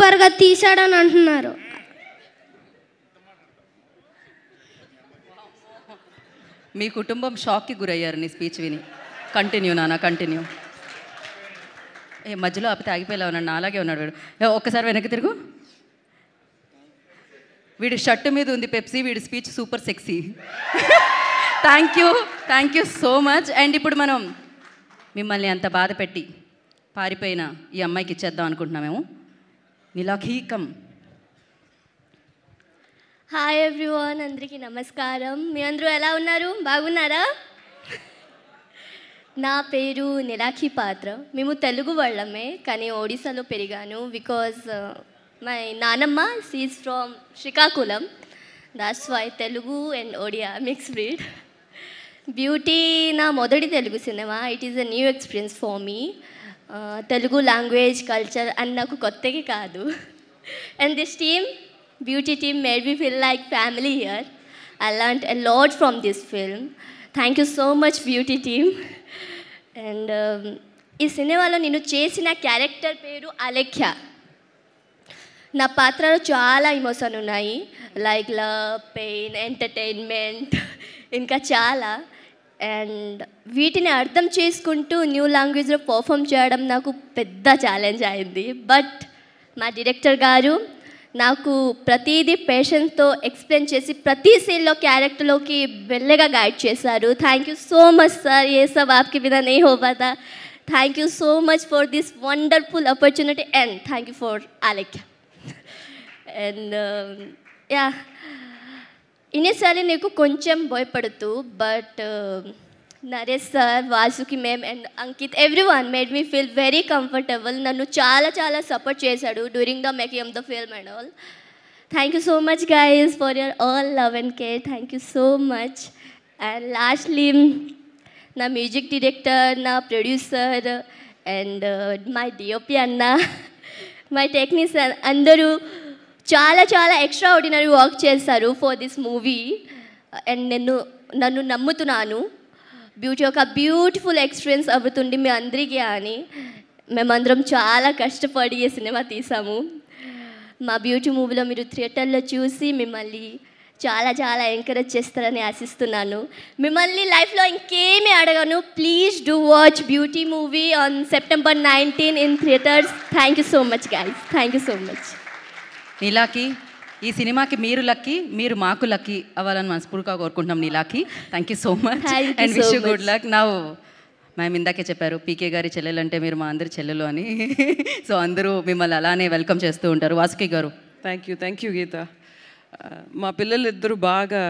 సూపర్గా తీశాడని అంటున్నారు. మీ కుటుంబం షాక్కి గురయ్యారు నీ స్పీచ్ విని. కంటిన్యూ నాన్న, కంటిన్యూ. మధ్యలో ఆపితే ఆగిపోయేలా ఉన్నాడు, అలాగే ఉన్నాడు వీడు. ఒక్కసారి వెనక్కి తిరుగు. వీడి షర్టు మీద ఉంది పెప్సీ, వీడి speech super sexy. Thank you so much. And ఇప్పుడు మనం మిమ్మల్ని అంత బాధ పెట్టి పారిపోయిన ఈ అమ్మాయికి ఇచ్చేద్దాం అనుకుంటున్నామేమో. నీలాఖీ కమ్. హాయ్ ఎవ్రీవన్, అందరికీ నమస్కారం. మీ అందరూ ఎలా ఉన్నారు? బాగున్నారా? నా పేరు నిలాఖీ పాత్ర. మేము తెలుగు వాళ్ళమే, కానీ ఒడిశాలో పెరిగాను. బికాజ్ మై నానమ్మ she's from Srikakulam. That's why Telugu and Odia mix breed. Beauty నా మొదటి Telugu cinema. It is a new experience for me. Telugu language, culture అని నాకు కొత్తగా కాదు. And this team, beauty team, made me feel like family here. I learned a lot from this film. Thank you so much, beauty team. And ఈ సినిమాలో నేను చేసిన character పేరు అలేఖ్య. నా పాత్రలో చాలా ఎమోషన్ ఉన్నాయి, లైక్ లవ్, పెయిన్, ఎంటర్టైన్మెంట్, ఇంకా చాలా. అండ్ వీటిని అర్థం చేసుకుంటూ న్యూ లాంగ్వేజ్లో పర్ఫామ్ చేయడం నాకు పెద్ద ఛాలెంజ్ అయింది. బట్ మా డైరెక్టర్ గారు నాకు ప్రతిదీ పేషెన్స్తో ఎక్స్ప్లెయిన్ చేసి ప్రతి సీన్లో క్యారెక్టర్లోకి మెల్లగా గైడ్ చేశారు. Thank you so much sir. ఏ సబ్ ఆప్కి బినా नहीं हो पाता. Thank you so much for this wonderful opportunity and thank you for Alekhya. And yeah, initially నీకు కొంచెం భయపడుతూ, but Naresh sir, Vasuki ma'am and Ankit, everyone made me feel very comfortable. నన్ను చాలా చాలా సపోర్ట్ చేశాడు during the making of the film and all. Thank you so much guys for your all love and care. Thank you so much. And lastly నా music director, నా producer and my DOP అన్న, my technician అందరూ చాలా చాలా extra ordinary work చేశారు for this movie. And నన్ను నమ్ముతున్నాను beauty ఒక బ్యూటిఫుల్ ఎక్స్పీరియన్స్ అవుతుంది మీ అందరికీ అని. మేమందరం చాలా కష్టపడి ఈ సినిమా తీసాము. మా బ్యూటీ మూవీలో మీరు థియేటర్లో చూసి మిమ్మల్ని చాలా చాలా ఎంకరేజ్ చేస్తారని ఆశిస్తున్నాను. మిమ్మల్ని లైఫ్లో ఇంకేమీ అడగను. Please do watch Beauty movie on September 19 in theatres. Thank you so much guys. Thank you so much. నీలాకి, ఈ సినిమాకి మీరు లక్కీ, మీరు మాకు లక్కీ అవ్వాలని మనస్ఫూర్తిగా కోరుకుంటున్నాం. నీలాకి thank you so much and wish you good luck. నా మేము ఇందాకే చెప్పారు పీకే గారి చెల్లెలు అంటే మీరు మా అందరి చెల్లెలు అని. సో అందరూ మిమ్మల్ని అలానే వెల్కమ్ చేస్తూ ఉంటారు. వాసుకి గారు. థ్యాంక్ యూ గీత. మా పిల్లలు ఇద్దరు బాగా